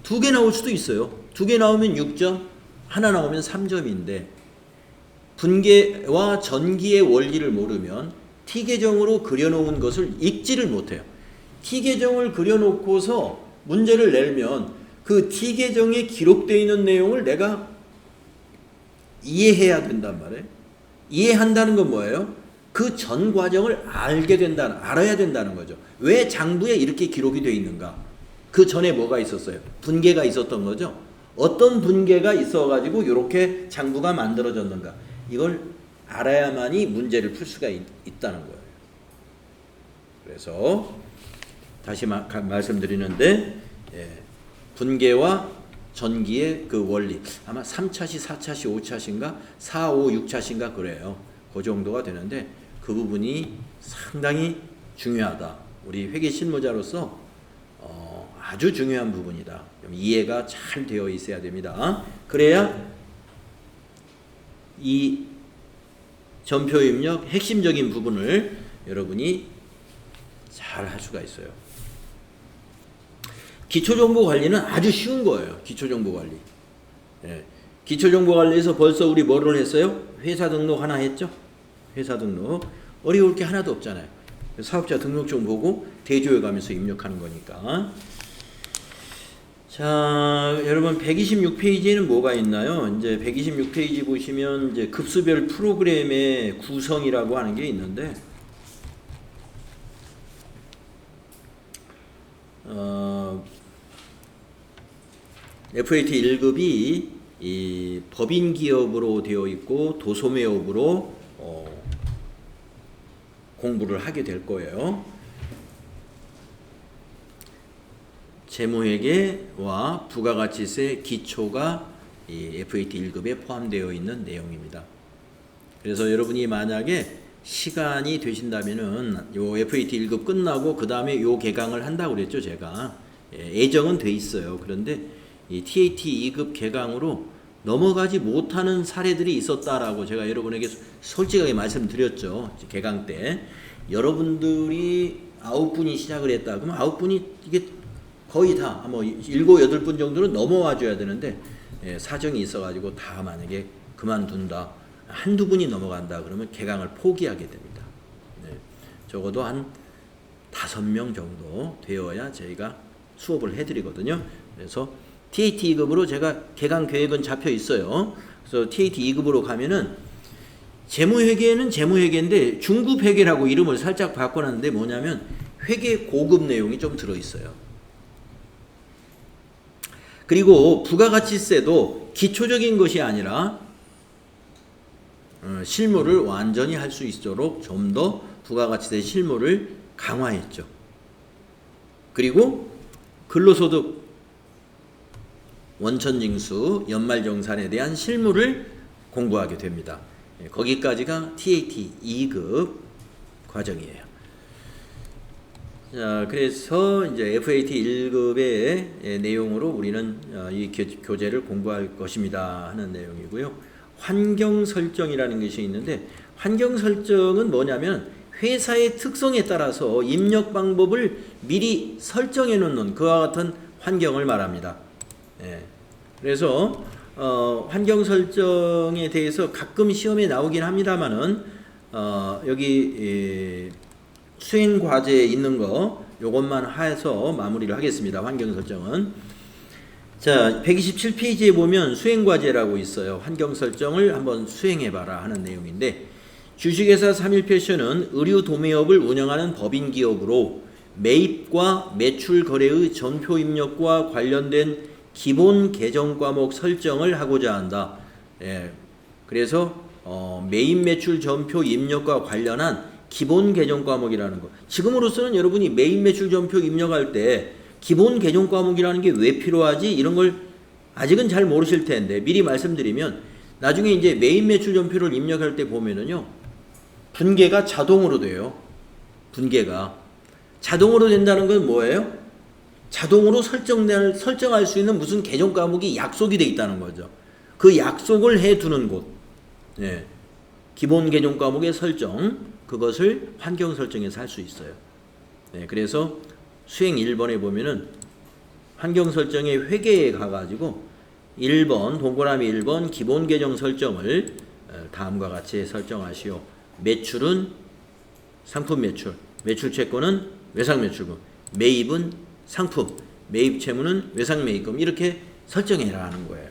Speaker 1: 2개 나올 수도 있어요. 2개 나오면 6점, 하나 나오면 3점인데 분계와 전기의 원리를 모르면 T계정으로 그려놓은 것을 읽지를 못해요. T계정을 그려놓고서 문제를 내면 그 T계정에 기록되어 있는 내용을 내가 이해해야 된단 말이에요. 이해한다는 건 뭐예요? 그 전 과정을 알아야 된다는 거죠. 왜 장부에 이렇게 기록이 되어 있는가? 그 전에 뭐가 있었어요? 분계가 있었던 거죠. 어떤 분계가 있어가지고 이렇게 장부가 만들어졌는가 이걸 알아야만이 문제를 풀 수가 있다는 거예요. 그래서 다시 말씀드리는데 분계와 전기의 그 원리 아마 3차시, 4차시, 5차시인가 4, 5, 6차시인가 그래요. 그 정도가 되는데 그 부분이 상당히 중요하다. 우리 회계 실무자로서 아주 중요한 부분이다. 이해가 잘 되어 있어야 됩니다. 그래야 이 전표 입력 핵심적인 부분을 여러분이 잘 할 수가 있어요. 기초정보관리는 아주 쉬운 거예요. 기초정보관리. 기초정보관리에서 벌써 우리 뭐를 했어요? 회사 등록 하나 했죠? 회사 등록. 어려울 게 하나도 없잖아요. 사업자 등록증 보고 대조해 가면서 입력하는 거니까. 자, 여러분 126페이지에는 뭐가 있나요? 이제 126페이지 보시면 이제 급수별 프로그램의 구성이라고 하는 게 있는데 FAT 1급이 이 법인 기업으로 되어 있고 도소매업으로 공부를 하게 될 거예요. 재무회계와 부가가치세 기초가 이 FAT 1급에 포함되어 있는 내용입니다. 그래서 여러분이 만약에 시간이 되신다면은 요 FAT 1급 끝나고 그 다음에 요 개강을 한다고 그랬죠 제가. 예정은 돼 있어요. 그런데 이 TAT 2급 개강으로 넘어가지 못하는 사례들이 있었다라고 제가 여러분에게 솔직하게 말씀드렸죠. 개강 때 여러분들이 9분이 시작을 했다. 그러면 9분이 이게 거의 다 뭐 7, 8분 정도는 넘어와 줘야 되는데 사정이 있어가지고 다 만약에 그만둔다. 한두 분이 넘어간다 그러면 개강을 포기하게 됩니다. 적어도 한 5명 정도 되어야 저희가 수업을 해드리거든요. 그래서 TAT 2급으로 제가 개강 계획은 잡혀 있어요. 그래서 TAT 2급으로 가면은 재무회계는 재무회계인데 중급회계라고 이름을 살짝 바꿔놨는데 뭐냐면 회계 고급 내용이 좀 들어있어요. 그리고 부가가치세도 기초적인 것이 아니라 실무를 완전히 할 수 있도록 좀 더 부가가치세 실무를 강화했죠. 그리고 근로소득 원천징수 연말정산에 대한 실무를 공부하게 됩니다. 거기까지가 TAT 2급 과정이에요. 자, 그래서 이제 FAT 1급의 내용으로 우리는 이 교재를 공부할 것입니다 하는 내용이고요. 환경 설정이라는 것이 있는데 환경 설정은 뭐냐면 회사의 특성에 따라서 입력 방법을 미리 설정해 놓는 그와 같은 환경을 말합니다. 그래서 환경 설정에 대해서 가끔 시험에 나오긴 합니다만은 여기 수행 과제에 있는 거 요것만 해서 마무리를 하겠습니다. 환경 설정은 자 127페이지에 보면 수행 과제라고 있어요. 환경 설정을 한번 수행해 봐라 하는 내용인데 주식회사 3일패션은 의류 도매업을 운영하는 법인 기업으로 매입과 매출 거래의 전표 입력과 관련된 기본 계정 과목 설정을 하고자 한다. 그래서 매입 매출 전표 입력과 관련한 기본 계정 과목이라는 거. 지금으로서는 여러분이 매입 매출 전표 입력할 때 기본 계정 과목이라는 게 왜 필요하지? 이런 걸 아직은 잘 모르실 텐데 미리 말씀드리면 나중에 이제 매입 매출 전표를 입력할 때 보면은요. 분계가 자동으로 돼요. 분계가 자동으로 된다는 건 뭐예요? 자동으로 설정할 수 있는 무슨 계정 과목이 약속이 돼 있다는 거죠. 그 약속을 해 두는 곳. 기본 계정 과목의 설정, 그것을 환경 설정에서 할 수 있어요. 그래서 수행 1번에 보면은 환경 설정의 회계에 가가지고 1번, 동그라미 1번 기본 계정 설정을 다음과 같이 설정하시오. 매출은 상품 매출, 매출 채권은 외상 매출금, 매입은 상품, 매입 채무는 외상 매입금 이렇게 설정해라 하는 거예요.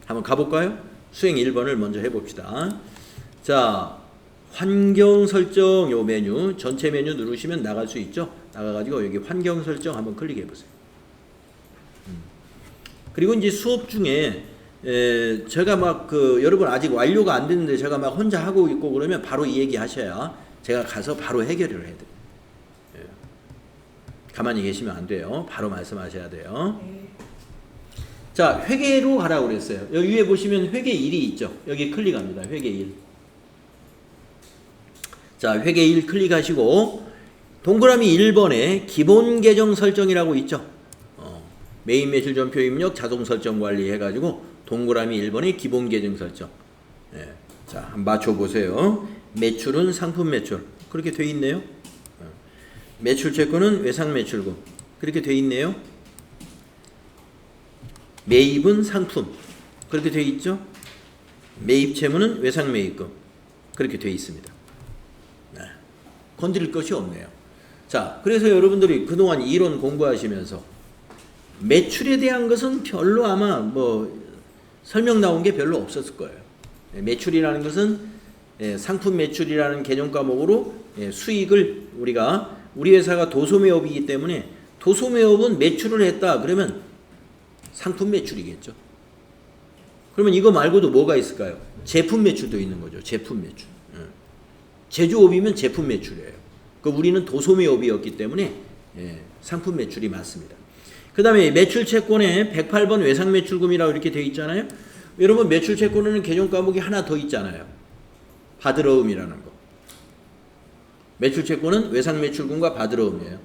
Speaker 1: 한번 가볼까요? 수행 1번을 먼저 해봅시다. 자, 환경 설정 요 메뉴, 전체 메뉴 누르시면 나갈 수 있죠? 나가가지고 여기 환경 설정 한번 클릭해 보세요. 그리고 이제 수업 중에 제가 막 여러분 아직 완료가 안 됐는데 제가 막 혼자 하고 있고 그러면 바로 이 얘기 하셔야 제가 가서 바로 해결을 해야 돼요. 가만히 계시면 안 돼요. 바로 말씀하셔야 돼요. 자, 회계로 가라고 그랬어요. 여기 위에 보시면 회계 1이 있죠. 여기 클릭합니다. 회계 1. 자, 회계 1 클릭하시고 동그라미 1번에 기본 계정 설정이라고 있죠. 메인 매출 전표 입력 자동 설정 관리 해가지고 동그라미 1번에 기본 계정 설정. 자, 한번 맞춰보세요. 매출은 상품 매출. 그렇게 돼 있네요. 매출 채권은 외상 매출금. 그렇게 돼 있네요. 매입은 상품. 그렇게 돼 있죠. 매입 채무는 외상 매입금. 그렇게 돼 있습니다. 건드릴 것이 없네요. 자, 그래서 여러분들이 그동안 이론 공부하시면서 매출에 대한 것은 별로 아마 설명 나온 게 별로 없었을 거예요. 매출이라는 것은 상품 매출이라는 개념 과목으로 수익을 우리 회사가 도소매업이기 때문에 도소매업은 매출을 했다 그러면 상품 매출이겠죠. 그러면 이거 말고도 뭐가 있을까요? 제품 매출도 있는 거죠. 제품 매출. 제조업이면 제품 매출이에요. 우리는 도소매업이었기 때문에 상품 매출이 맞습니다. 그 다음에 매출 채권에 108번 외상 매출금이라고 이렇게 되어 있잖아요. 여러분 매출 채권에는 개정 과목이 하나 더 있잖아요. 받으러움이라는 거. 매출 채권은 외상 매출금과 받으러움이에요.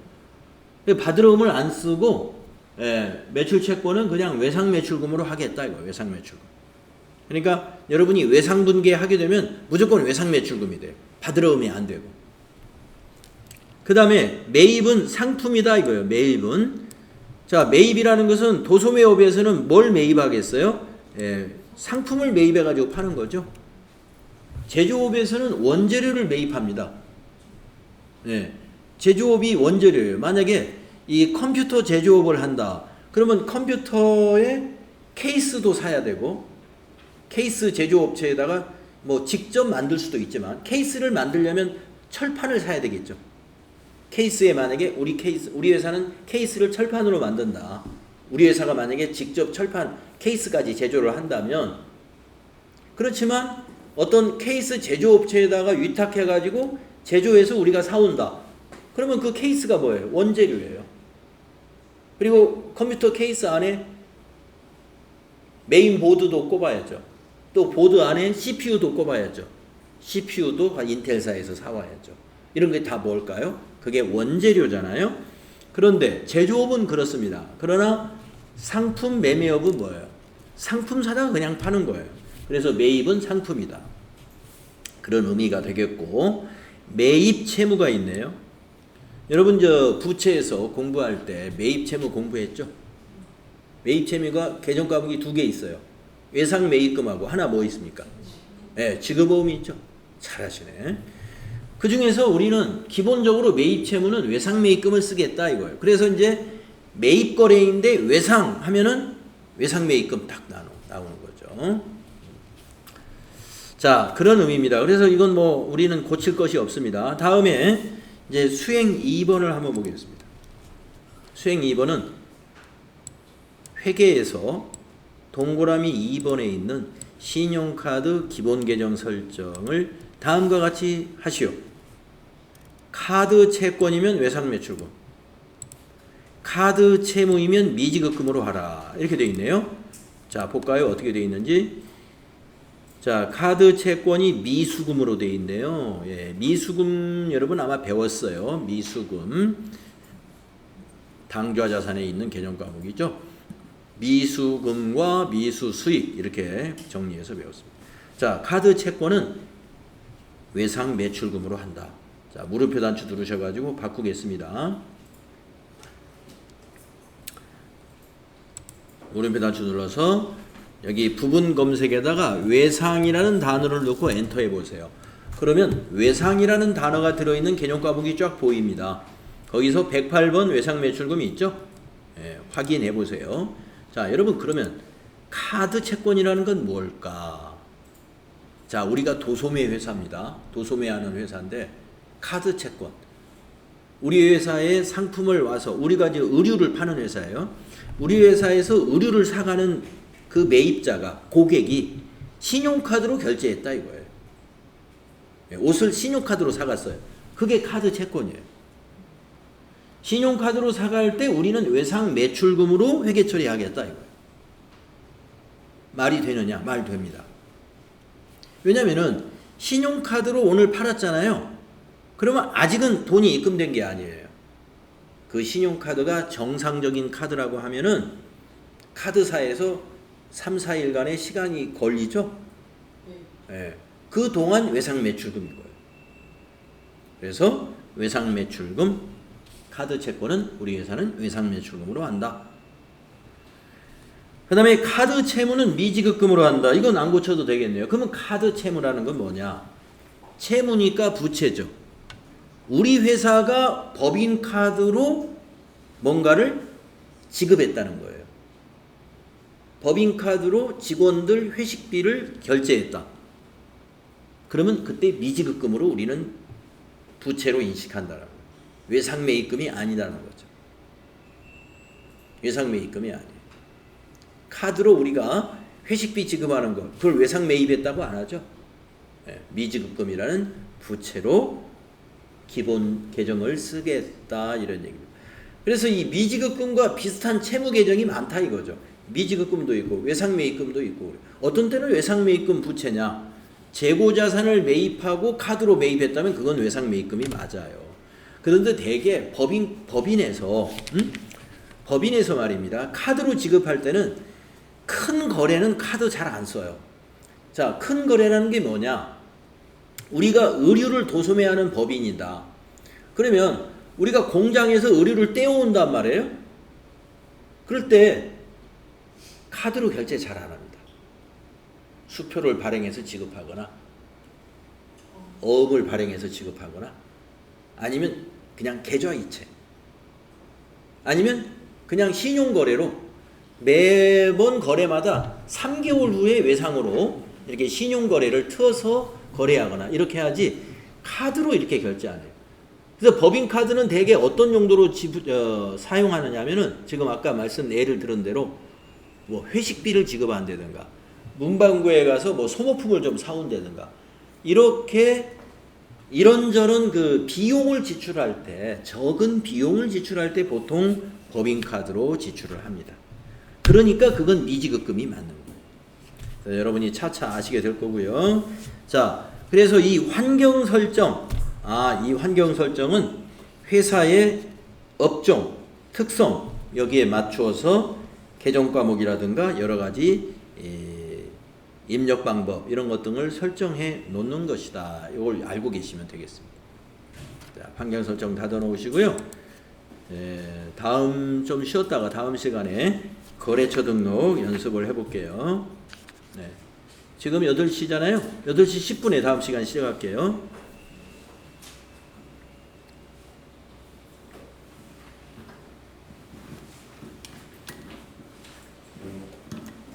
Speaker 1: 받으러움을 안 쓰고 매출 채권은 그냥 외상 매출금으로 하겠다 이거. 외상 매출금. 그러니까 여러분이 외상 분계 하게 되면 무조건 외상 매출금이 돼요. 받으러움이 안 되고. 그 다음에 매입은 상품이다 이거예요. 매입은. 자, 매입이라는 것은 도소매업에서는 뭘 매입하겠어요? 상품을 매입해가지고 파는 거죠. 제조업에서는 원재료를 매입합니다. 제조업이 원재료예요. 만약에 이 컴퓨터 제조업을 한다. 그러면 컴퓨터에 케이스도 사야 되고 케이스 제조업체에다가 직접 만들 수도 있지만 케이스를 만들려면 철판을 사야 되겠죠. 케이스에 만약에 우리 회사는 케이스를 철판으로 만든다. 우리 회사가 만약에 직접 철판 케이스까지 제조를 한다면 그렇지만 어떤 케이스 제조업체에다가 위탁해가지고 제조해서 우리가 사온다. 그러면 그 케이스가 뭐예요? 원재료예요. 그리고 컴퓨터 케이스 안에 메인 보드도 꼽아야죠. 또 보드 안에 CPU도 꼽아야죠. CPU도 인텔사에서 사와야죠. 이런 게 다 뭘까요? 그게 원재료잖아요. 그런데 제조업은 그렇습니다. 그러나 상품 매매업은 뭐예요? 상품 사다가 그냥 파는 거예요. 그래서 매입은 상품이다. 그런 의미가 되겠고 매입 채무가 있네요. 여러분 부채에서 공부할 때 매입 채무 공부했죠? 매입 채무가 개정 과목이 2개 있어요. 외상 매입금하고 하나 뭐 있습니까? 지급보험이 있죠. 잘하시네. 그 중에서 우리는 기본적으로 매입 채무는 외상 매입금을 쓰겠다 이거예요. 그래서 이제 매입 거래인데 외상 하면은 외상 매입금 딱 나오는 거죠. 자, 그런 의미입니다. 그래서 이건 우리는 고칠 것이 없습니다. 다음에 이제 수행 2번을 한번 보겠습니다. 수행 2번은 회계에서 동그라미 2번에 있는 신용카드 기본 계정 설정을 다음과 같이 하시오. 카드 채권이면 외상 매출금, 카드 채무이면 미지급금으로 하라. 이렇게 되어 있네요. 자, 볼까요? 어떻게 되어 있는지. 자, 카드 채권이 미수금으로 되어 있네요. 미수금 여러분 아마 배웠어요. 미수금. 당좌 자산에 있는 개념 과목이죠. 미수금과 미수수익 이렇게 정리해서 배웠습니다. 자, 카드 채권은 외상 매출금으로 한다. 자, 물음표 단추 누르셔가지고 바꾸겠습니다. 물음표 단추 눌러서 여기 부분 검색에다가 외상이라는 단어를 넣고 엔터 해보세요. 그러면 외상이라는 단어가 들어있는 개념 과목이 쫙 보입니다. 거기서 108번 외상 매출금이 있죠? 확인해보세요. 자, 여러분 그러면 카드 채권이라는 건 뭘까? 자, 우리가 도소매 회사입니다. 도소매하는 회사인데 카드 채권. 우리 회사에 상품을 와서 우리가 이제 의류를 파는 회사예요. 우리 회사에서 의류를 사가는 그 매입자가 고객이 신용카드로 결제했다 이거예요. 옷을 신용카드로 사갔어요. 그게 카드 채권이에요. 신용카드로 사갈 때 우리는 외상 매출금으로 회계 처리하겠다 이거예요. 말이 되느냐? 말 됩니다. 왜냐면은 신용카드로 오늘 팔았잖아요. 그러면 아직은 돈이 입금된 게 아니에요. 그 신용카드가 정상적인 카드라고 하면은 카드사에서 3, 4일간의 시간이 걸리죠. 네. 그 동안 외상 매출금인 거예요. 그래서 외상 매출금, 카드 채권은 우리 회사는 외상 매출금으로 한다. 그 다음에 카드 채무는 미지급금으로 한다. 이건 안 고쳐도 되겠네요. 그러면 카드 채무라는 건 뭐냐? 채무니까 부채죠. 우리 회사가 법인카드로 뭔가를 지급했다는 거예요. 법인카드로 직원들 회식비를 결제했다. 그러면 그때 미지급금으로 우리는 부채로 인식한다라고. 외상매입금이 아니라는 거죠. 외상매입금이 아니에요. 카드로 우리가 회식비 지급하는 것, 그걸 외상매입했다고 안 하죠. 미지급금이라는 부채로 기본 계정을 쓰겠다 이런 얘기입니다. 그래서 이 미지급금과 비슷한 채무 계정이 많다 이거죠. 미지급금도 있고 외상매입금도 있고. 어떤 때는 외상매입금 부채냐? 재고자산을 매입하고 카드로 매입했다면 그건 외상매입금이 맞아요. 그런데 대개 법인에서 말입니다. 카드로 지급할 때는 큰 거래는 카드 잘 안 써요. 자, 큰 거래라는 게 뭐냐? 우리가 의류를 도소매하는 법인이다. 그러면 우리가 공장에서 의류를 떼어온단 말이에요. 그럴 때 카드로 결제 잘 안 합니다. 수표를 발행해서 지급하거나 어음을 발행해서 지급하거나 아니면 그냥 계좌이체 아니면 그냥 신용거래로 매번 거래마다 3개월 후에 외상으로 이렇게 신용거래를 틀어서 거래하거나 이렇게 하지 카드로 이렇게 결제 안 해요. 그래서 법인카드는 대개 어떤 용도로 사용하느냐 하면은 지금 아까 예를 들은 대로 뭐 회식비를 지급한다든가 문방구에 가서 뭐 소모품을 좀 사온다든가 이렇게 이런저런 그 비용을 지출할 때 적은 비용을 지출할 때 보통 법인카드로 지출을 합니다. 그러니까 그건 미지급금이 맞는 거예요. 여러분이 차차 아시게 될 거고요. 자, 그래서 이 환경 설정, 이 환경 설정은 회사의 업종, 특성 여기에 맞추어서 개정 과목이라든가 여러 가지 입력 방법 이런 것 등을 설정해 놓는 것이다. 이걸 알고 계시면 되겠습니다. 자, 환경 설정 닫아 놓으시고요. 다음 좀 쉬었다가 다음 시간에 거래처 등록 연습을 해볼게요. 네. 지금 8시잖아요. 8시 10분에 다음 시간 시작할게요.